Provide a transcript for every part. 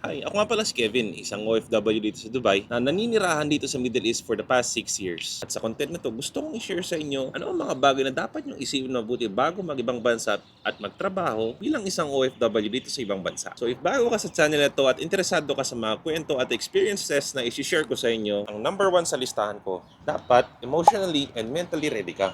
Hi, ako nga pala si Kevin, isang OFW dito sa Dubai na naninirahan dito sa Middle East for the past 6 years. At sa content na to, gusto kong i-share sa inyo ano ang mga bagay na dapat nyo isipin mabuti bago mag-ibang bansa at magtrabaho bilang isang OFW dito sa ibang bansa. So if bago ka sa channel na to at interesado ka sa mga kwento at experiences na i-share ko sa inyo, ang number 1 sa listahan ko, dapat emotionally and mentally ready ka.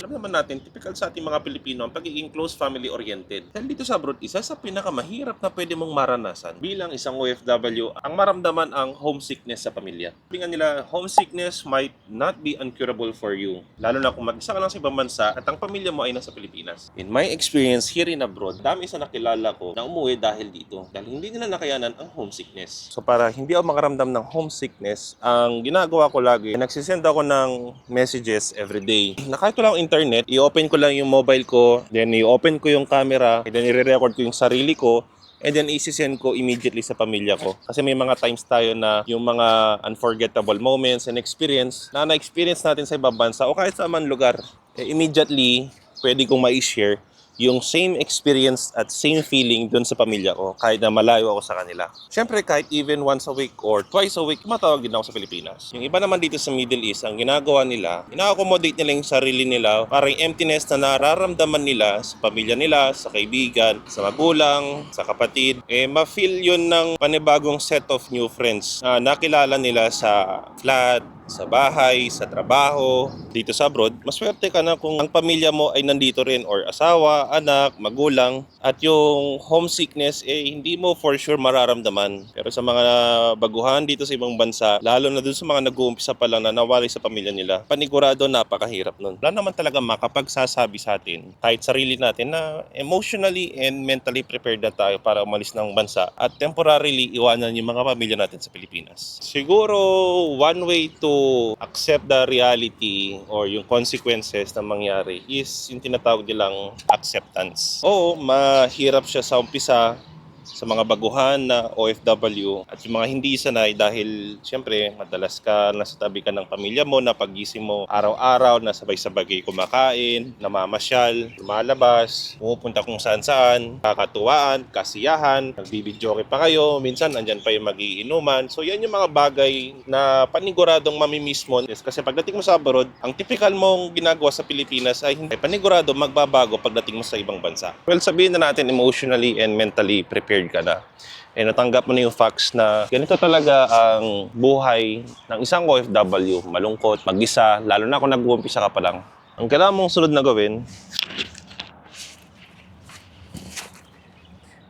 Alam naman natin, typical sa ating mga Pilipino ang pagiging close family-oriented. Dahil dito sa abroad, isa sa pinakamahirap na pwede mong maranasan bilang isang OFW ang maramdaman ang homesickness sa pamilya. Sabi nga nila, homesickness might not be incurable for you. Lalo na kung mag-isa ka lang sa ibang bansa at ang pamilya mo ay nasa Pilipinas. In my experience here in abroad, dami sa nakilala ko na umuwi dahil dito. Dahil hindi nila nakayanan ang homesickness. So para hindi ako makaramdam ng homesickness, ang ginagawa ko lagi, nagsisend ako ng messages every day. Na kahit wala akong internet, i-open ko lang yung mobile ko, then i-open ko yung camera, and then i-record ko yung sarili ko, and then isi-send ko immediately sa pamilya ko. Kasi may mga times tayo na yung mga unforgettable moments and experience na na-experience natin sa ibang bansa o kahit sa man lugar, immediately pwede kong ma-share yung same experience at same feeling dun sa pamilya ko kahit na malayo ako sa kanila. Siyempre kahit even once a week or twice a week, tumatawag din ako sa Pilipinas. Yung iba naman dito sa Middle East, ang ginagawa nila, ina-accommodate nila yung sarili nila, parang emptiness na nararamdaman nila sa pamilya nila, sa kaibigan, sa magulang, sa kapatid. Ma-feel yun ng panibagong set of new friends na nakilala nila sa flat, sa bahay, sa trabaho, dito sa abroad. Maswerte ka na kung ang pamilya mo ay nandito rin or asawa, anak, magulang at yung homesickness hindi mo for sure mararamdaman. Pero sa mga baguhan dito sa ibang bansa, lalo na dun sa mga nag-uumpisa pa lang na nawali sa pamilya nila, panigurado napakahirap nun. Wala naman talaga makapagsasabi sa atin, kahit sarili natin na emotionally and mentally prepared na tayo para umalis ng bansa at temporarily iwanan yung mga pamilya natin sa Pilipinas. Siguro one way to accept the reality or yung consequences na mangyari is yung tinatawag nilang acceptance. Oo, mahirap siya sa umpisa sa mga baguhan na OFW at yung mga hindi sanay dahil siyempre madalas ka nasa tabi ka ng pamilya mo na paggising mo araw-araw na sabay-sabay kayo kumakain, namamasyal, lumalabas, pumupunta kung saan-saan, kakatuwaan, kasiyahan, nagbibidyoke pa kayo, minsan andyan pa yung magiinuman. So yan yung mga bagay na paniguradong mamimiss mo kasi pagdating mo sa abroad, ang typical mong ginagawa sa Pilipinas ay hindi panigurado magbabago pagdating mo sa ibang bansa. Well, sabihin na natin emotionally and mentally prepared ka na. Natanggap mo na yung facts na ganito talaga ang buhay ng isang OFW, malungkot, mag-isa, lalo na kung nag-uumpisa ka pa lang. Ang kailangan mong sunod na gawin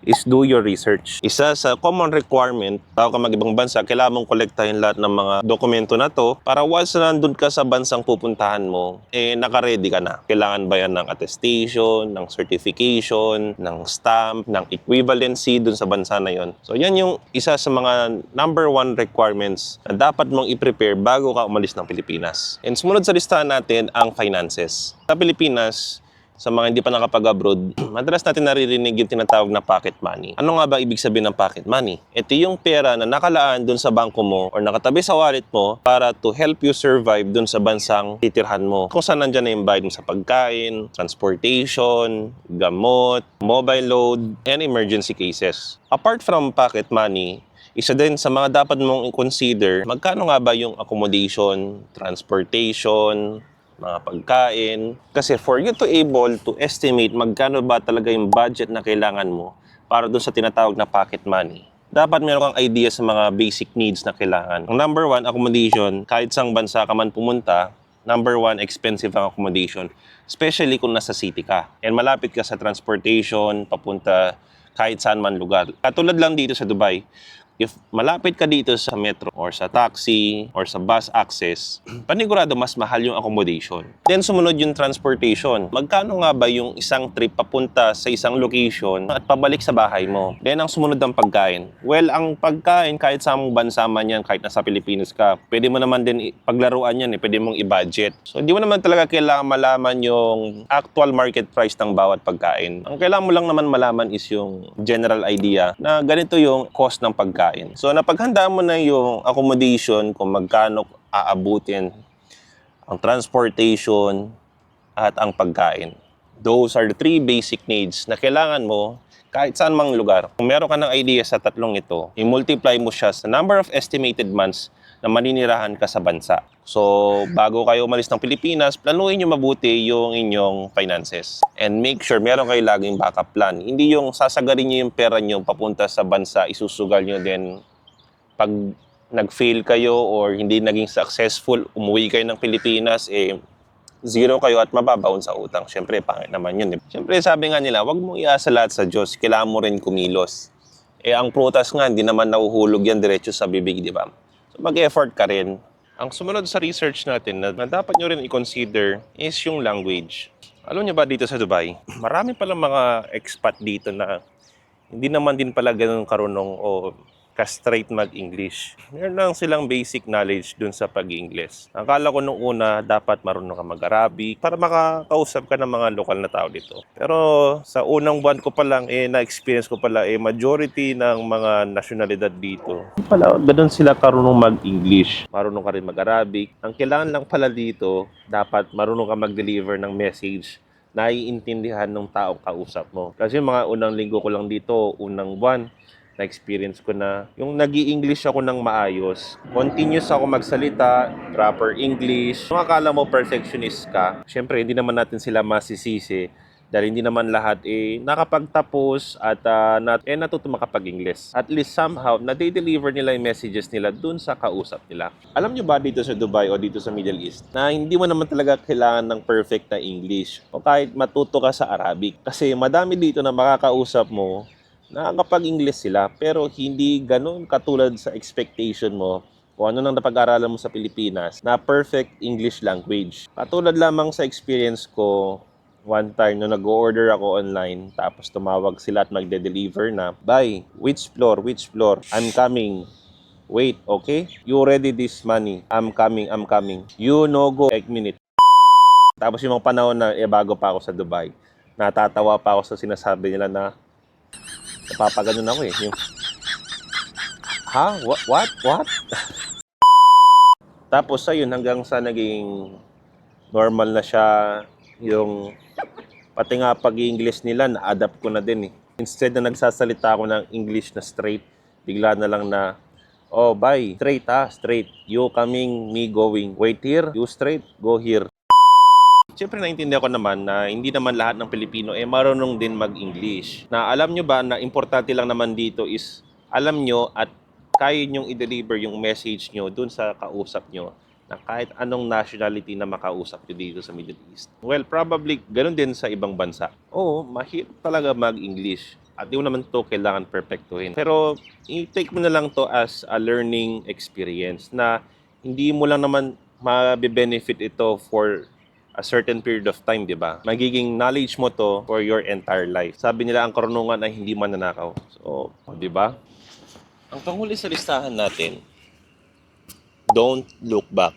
is do your research. Isa sa common requirement, bago ka mag-ibang bansa, kailangan mong kolektahin lahat ng mga dokumento na to para once na nandun ka sa bansang pupuntahan mo, naka-ready ka na. Kailangan ba yan ng attestation, ng certification, ng stamp, ng equivalency dun sa bansa na yon. So yan yung isa sa mga number 1 requirements na dapat mong i-prepare bago ka umalis ng Pilipinas. And sumunod sa listahan natin ang finances. Sa Pilipinas, sa mga hindi pa nakapag-abroad, madalas natin naririnig yung tinatawag na pocket money. Ano nga ba ibig sabihin ng pocket money? Ito yung pera na nakalaan dun sa bangko mo or nakatabi sa wallet mo para to help you survive dun sa bansang titirhan mo. Kung saan nandyan na yung bayad mo sa pagkain, transportation, gamot, mobile load, and emergency cases. Apart from pocket money, isa din sa mga dapat mong i-consider, magkano nga ba yung accommodation, transportation, mga pagkain. Kasi for you to able to estimate magkano ba talaga yung budget na kailangan mo para doon sa tinatawag na pocket money, dapat meron kang idea sa mga basic needs na kailangan. Ang number 1, accommodation. Kahit sang bansa ka man pumunta, number 1, expensive ang accommodation. Especially kung nasa city ka. And malapit ka sa transportation, papunta kahit saan man lugar. Katulad lang dito sa Dubai, if malapit ka dito sa metro or sa taxi or sa bus access, panigurado mas mahal yung accommodation. Then sumunod yung transportation. Magkano nga ba yung isang trip papunta sa isang location at pabalik sa bahay mo? Then ang sumunod ang pagkain. Well, ang pagkain kahit sa among bansa man yan, kahit nasa Pilipinas ka, pwede mo naman din paglaruan yan, pwede mong i-budget. So hindi mo naman talaga kailangan malaman yung actual market price ng bawat pagkain. Ang kailangan mo lang naman malaman is yung general idea na ganito yung cost ng pagkain. So napaghandaan mo na yung accommodation kung magkano aabutin ang transportation at ang pagkain. Those are the three basic needs na kailangan mo kahit saan mang lugar. Kung meron ka ng idea sa tatlong ito, i-multiply mo siya sa number of estimated months na maninirahan ka sa bansa. So, bago kayo umalis ng Pilipinas, planuhin nyo mabuti yung inyong finances. And make sure meron kayo laging backup plan. Hindi yung sasagarin nyo yung pera nyo papunta sa bansa, isusugal nyo, then pag nag-fail kayo or hindi naging successful, umuwi kayo ng Pilipinas, zero kayo at mababaon sa utang. Siyempre, pangit naman yun. Siyempre, sabi nga nila, wag mong iasa lahat sa Diyos, kailangan mo rin kumilos. Ang prutas nga, hindi naman nahuhulog yan diretso sa bibig, di ba? So, mag-effort ka rin. Ang sumunod sa research natin na dapat nyo rin i-consider is yung language. Alam nyo ba dito sa Dubai, marami palang mga expat dito na hindi naman din pala ganun karunong o ka-straight mag-English. Meron lang silang basic knowledge dun sa pag-Ingles. Akala ko nung una, dapat marunong ka mag-Arabic para makakausap ka ng mga lokal na tao dito. Pero sa unang buwan ko pa lang, na-experience ko pala, majority ng mga nasyonalidad dito. Pala, ganun sila karunong mag-English. Marunong ka rin mag-Arabic. Ang kailangan lang pala dito, dapat marunong ka mag-deliver ng message na iintindihan ng taong kausap mo. Kasi mga unang linggo ko lang dito, unang buwan, na-experience ko na yung nag-i-English ako ng maayos. Continuous ako magsalita, proper English. Kung akala mo perfectionist ka, syempre hindi naman natin sila masisisi dahil hindi naman lahat nakapagtapos at natuto makapag-English. At least somehow, na-deliver nila yung messages nila dun sa kausap nila. Alam nyo ba dito sa Dubai o dito sa Middle East na hindi mo naman talaga kailangan ng perfect na English o kahit matuto ka sa Arabic. Kasi madami dito na makakausap mo nakakapag-English sila pero hindi ganun katulad sa expectation mo o ano nang napag-aralan mo sa Pilipinas na perfect English language. Katulad lamang sa experience ko, one time no nag-order ako online tapos tumawag sila at magde-deliver na, "Bye, which floor? Which floor? I'm coming. Wait, okay? You ready this money? I'm coming, I'm coming. You no go, 8 minutes." Tapos yung mga panahon na bago pa ako sa Dubai, natatawa pa ako sa sinasabi nila na napapaganon ako yung What? Tapos ayun, hanggang sa naging normal na siya yung pati nga pag-i-English nila, na-adapt ko na din. Instead na nagsasalita ako ng English na straight, bigla na lang na, "Oh, bye. Straight straight. You coming, me going. Wait here. You straight, go here." Siyempre naintindihan ko naman na hindi naman lahat ng Pilipino marunong din mag-English. Na alam nyo ba na importante lang naman dito is alam nyo at kaya nyong i-deliver yung message nyo dun sa kausap nyo na kahit anong nationality na makausap nyo dito sa Middle East. Well, probably ganun din sa ibang bansa. Oo, mahirap talaga mag-English. At di mo naman to kailangan perfectuhin. Pero i-take mo na lang to as a learning experience na hindi mo lang naman mabe-benefit ito for a certain period of time, di ba? Magiging knowledge mo to for your entire life. Sabi nila, ang karunungan ay hindi mananakaw. So, di ba? Ang panghuli sa listahan natin, don't look back.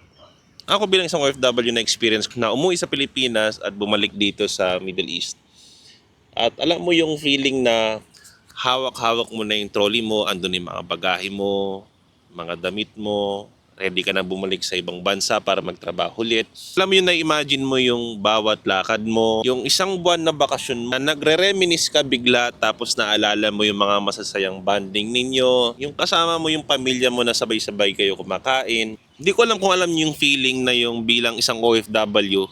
Ako bilang isang OFW na experience na umuwi sa Pilipinas at bumalik dito sa Middle East. At alam mo yung feeling na hawak-hawak mo na yung trolley mo, andun yung mga bagahe mo, mga damit mo, ready ka na bumalik sa ibang bansa para magtrabaho ulit. Alam mo yun, na-imagine mo yung bawat lakad mo, yung isang buwan na bakasyon na nagre-reminisce ka bigla tapos naalala mo yung mga masasayang bonding ninyo, yung kasama mo yung pamilya mo na sabay-sabay kayo kumakain. Hindi ko alam kung alam yung feeling na yung bilang isang OFW,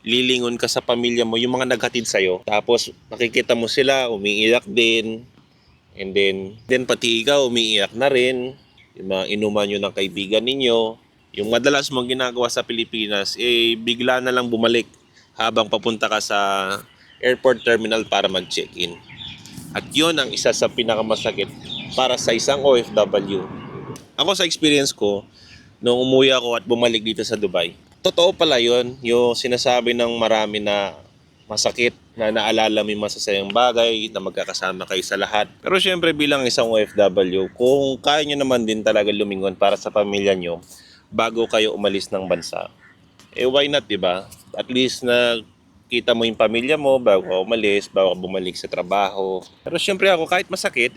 lilingon ka sa pamilya mo, yung mga naghatid sa'yo. Tapos nakikita mo sila, umiiyak din. And then pati ikaw, umiiyak na rin. Yung mga inuman nyo ng kaibigan ninyo, yung madalas mong ginagawa sa Pilipinas, bigla na lang bumalik habang papunta ka sa airport terminal para mag-check-in. At yun ang isa sa pinakamasakit para sa isang OFW. Ako sa experience ko, nung umuwi ako at bumalik dito sa Dubai, totoo pala yun, yung sinasabi ng marami na masakit, na naalala mo yung masasayang bagay, na magkakasama kayo sa lahat. Pero syempre bilang isang OFW, kung kaya nyo naman din talaga lumingon para sa pamilya nyo bago kayo umalis ng bansa, why not, diba? At least na kita mo yung pamilya mo bago ka umalis, bago ka bumalik sa trabaho. Pero syempre ako, kahit masakit,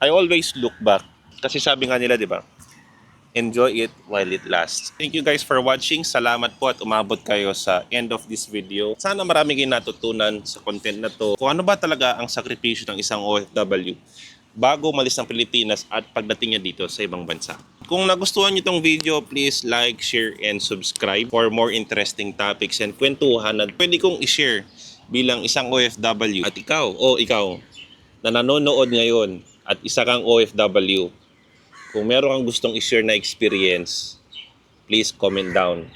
I always look back. Kasi sabi nga nila, diba? enjoy it while it lasts. Thank you guys for watching. Salamat po at umabot kayo sa end of this video. Sana marami kayong natutunan sa content na to. Kung ano ba talaga ang sakripisyo ng isang OFW bago umalis ng Pilipinas at pagdating niya dito sa ibang bansa. Kung nagustuhan niyo itong video, please like, share, and subscribe for more interesting topics and kwentuhan na pwede kong i-share bilang isang OFW. At ikaw na nanonood ngayon at isa kang OFW, kung meron kang gustong i-share na experience, please comment down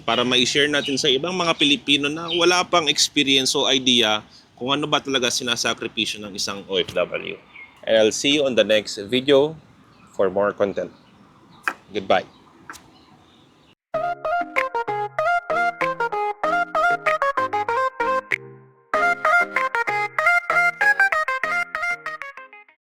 para ma-share natin sa ibang mga Pilipino na wala pang experience o idea kung ano ba talaga sinasakripisyo ng isang OFW. And I'll see you on the next video for more content. Goodbye.